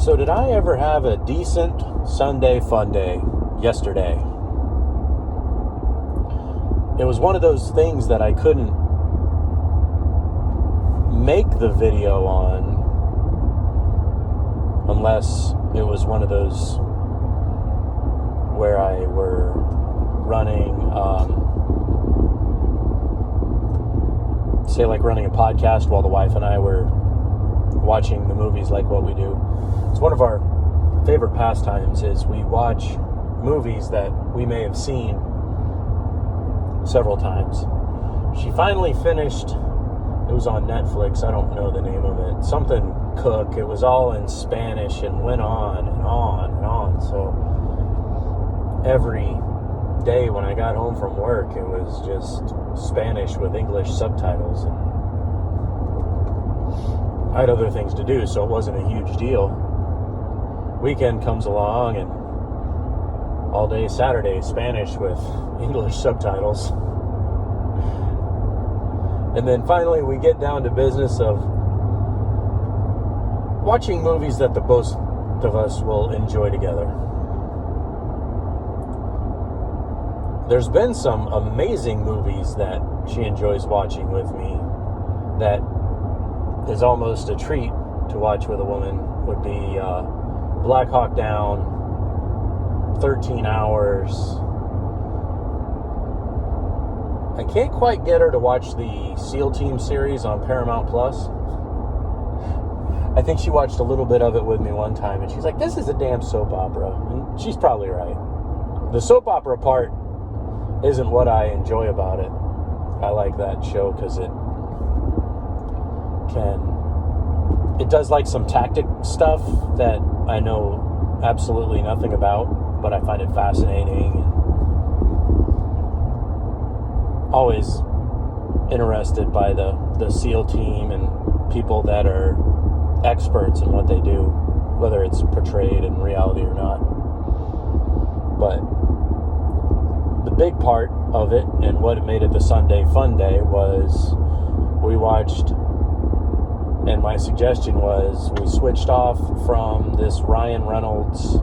So did I ever have a decent Sunday fun day yesterday? It was one of those things that I couldn't make the video on unless it was one of those where I were running, say like running a podcast while the wife and I were watching the movies like what we do. It's one of our favorite pastimes is we watch movies that we may have seen several times. She finally finished, it was on Netflix, I don't know the name of it, something Cook. It was all in Spanish and went on and on and on. So every day when I got home from work, it was just Spanish with English subtitles. And I had other things to do, so it wasn't a huge deal. Weekend comes along and all day Saturday, Spanish with English subtitles. And then finally we get down to business of watching movies that the both of us will enjoy together. There's been some amazing movies that she enjoys watching with me that is almost a treat to watch with a woman. Would be Black Hawk Down, 13 Hours. I can't quite get her to watch the SEAL Team series on Paramount Plus. I think she watched a little bit of it with me one time, and she's like, this is a damn soap opera. And she's probably right. The soap opera part isn't what I enjoy about it. I like that show because it does like some tactic stuff that I know absolutely nothing about, but I find it fascinating and always interested by the SEAL team and people that are experts in what they do, whether it's portrayed in reality or not. But the big part of it and what made it the Sunday fun day was we watched, and my suggestion was we switched off from this Ryan Reynolds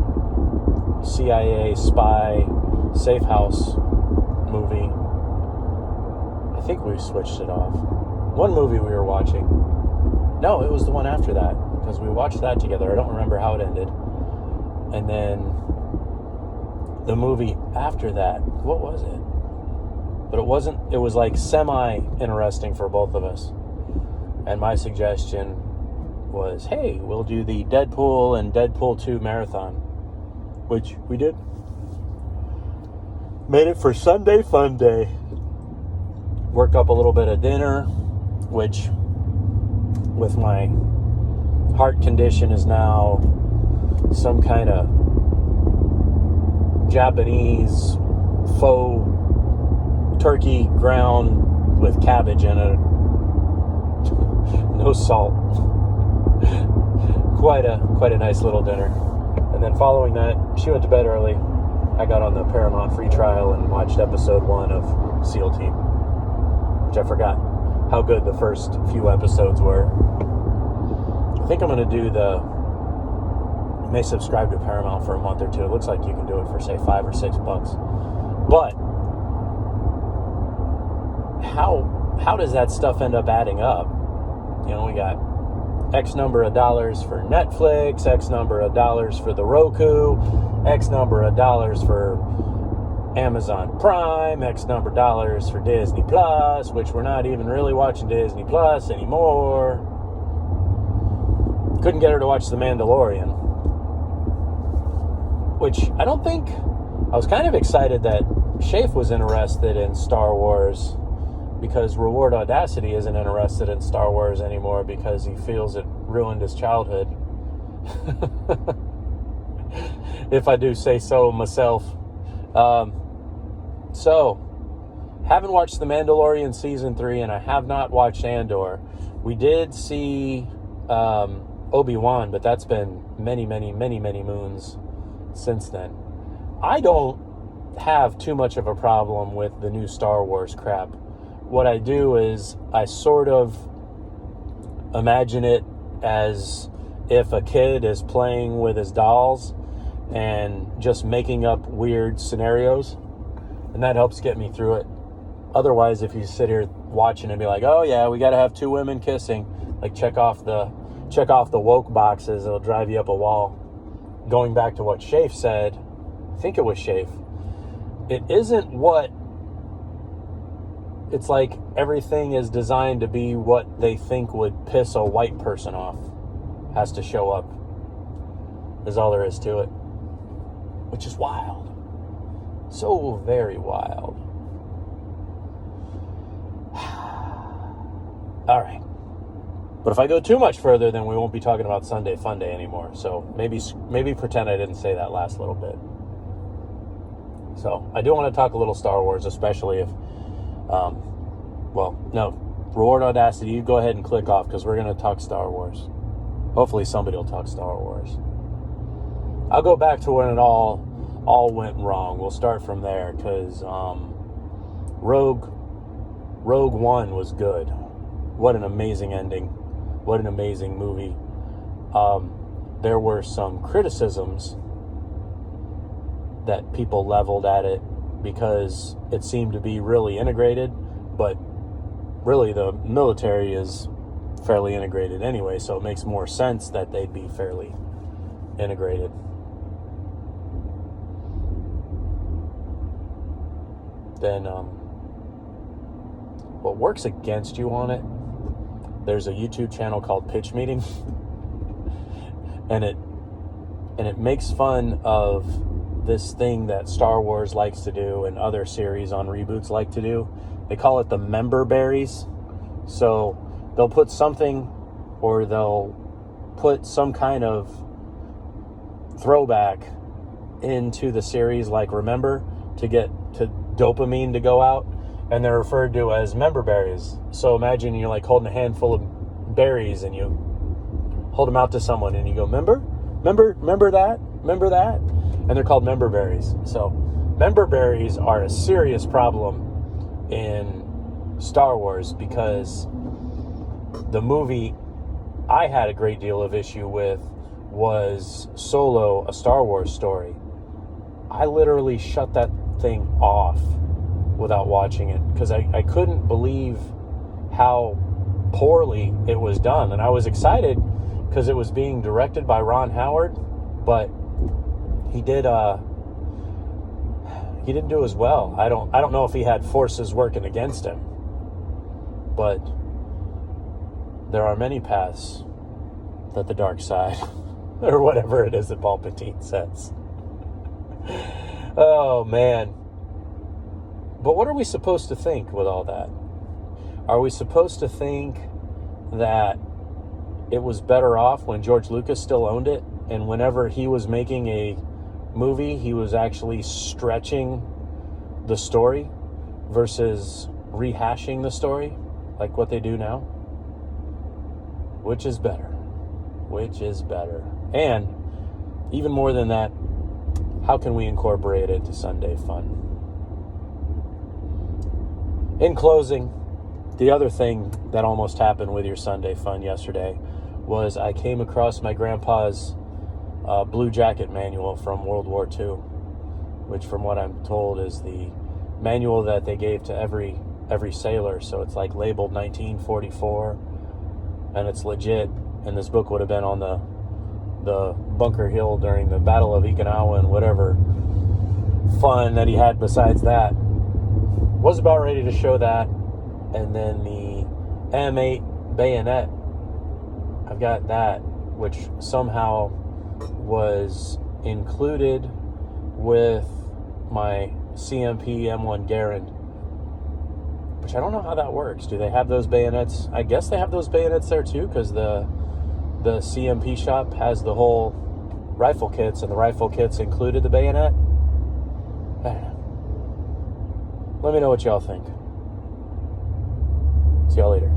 CIA spy safe house movie. I think we switched it off. One movie we were watching. No, it was the one after that, because we watched that together. I don't remember how it ended. And then the movie after that, what was it? But it was like semi-interesting for both of us. And my suggestion was, hey, we'll do the Deadpool and Deadpool 2 marathon, which we did. Made it for Sunday fun day. Worked up a little bit of dinner, which with my heart condition is now some kind of Japanese faux turkey ground with cabbage in it. No salt. Quite a nice little dinner. And then following that, she went to bed early. I got on the Paramount free trial and watched episode 1 of SEAL Team, which I forgot how good the first few episodes were. I think I'm going to do you may subscribe to Paramount for a month or two. It looks like you can do it for, say, $5 or $6. But how does that stuff end up adding up? You know, we got X number of dollars for Netflix, X number of dollars for the Roku, X number of dollars for Amazon Prime, X number of dollars for Disney Plus, which we're not even really watching Disney Plus anymore. Couldn't get her to watch The Mandaloreon, which I don't think, I was kind of excited that Shafe was interested in Star Wars, because Reward Audacity isn't interested in Star Wars anymore because he feels it ruined his childhood. If I do say so myself. So, haven't watched The Mandalorian Season 3, and I have not watched Andor. We did see Obi-Wan, but that's been many, many, many, many moons since then. I don't have too much of a problem with the new Star Wars crap. What I do is I sort of imagine it as if a kid is playing with his dolls and just making up weird scenarios, and that helps get me through it. Otherwise, if you sit here watching and be like, oh yeah, we got to have two women kissing, like check off the woke boxes, it'll drive you up a wall. Going back to what Shafe said, I think it was Shafe, it isn't what, it's like everything is designed to be what they think would piss a white person off. Has to show up. Is all there is to it. Which is wild. So very wild. All right. But if I go too much further, then we won't be talking about Sunday Fun Day anymore. So maybe pretend I didn't say that last little bit. So I do want to talk a little Star Wars, especially if, Reward Audacity, you go ahead and click off because we're going to talk Star Wars. Hopefully somebody will talk Star Wars. I'll go back to when it all went wrong. We'll start from there because Rogue One was good. What an amazing ending. What an amazing movie. There were some criticisms that people leveled at it because it seemed to be really integrated, but really the military is fairly integrated anyway, so it makes more sense that they'd be fairly integrated. Then what works against you on it, there's a YouTube channel called Pitch Meeting and it makes fun of this thing that Star Wars likes to do and other series on reboots like to do. They call it the member berries. So they'll put something, or they'll put some kind of throwback into the series, like Remember, to get to dopamine to go out, and they're referred to as member berries. So imagine you're like holding a handful of berries and you hold them out to someone and you go, remember that, and they're called member berries. So member berries are a serious problem in Star Wars because the movie I had a great deal of issue with was Solo, A Star Wars Story. I literally shut that thing off without watching it because I couldn't believe how poorly it was done. And I was excited because it was being directed by Ron Howard, but he didn't do as well. I don't know if he had forces working against him, but there are many paths that the dark side, or whatever it is that Palpatine says. Oh, man. But what are we supposed to think with all that? Are we supposed to think that it was better off when George Lucas still owned it, and whenever he was making a movie, he was actually stretching the story versus rehashing the story like what they do now? Which is better? Which is better? And even more than that, how can we incorporate it to Sunday Fun? In closing, the other thing that almost happened with your Sunday Fun yesterday was I came across my grandpa's Blue Jacket manual from World War II, which from what I'm told is the manual that they gave to every sailor. So it's like labeled 1944, and it's legit. And this book would have been on the Bunker Hill during the Battle of Okinawa and whatever fun that he had besides that. Was about ready to show that. And then the M8 bayonet, I've got that, which somehow was included with my CMP M1 Garand, which I don't know how that works. Do they have those bayonets? I guess they have those bayonets there too, because the CMP shop has the whole rifle kits, and the rifle kits included the bayonet. Let me know what y'all think. See y'all later.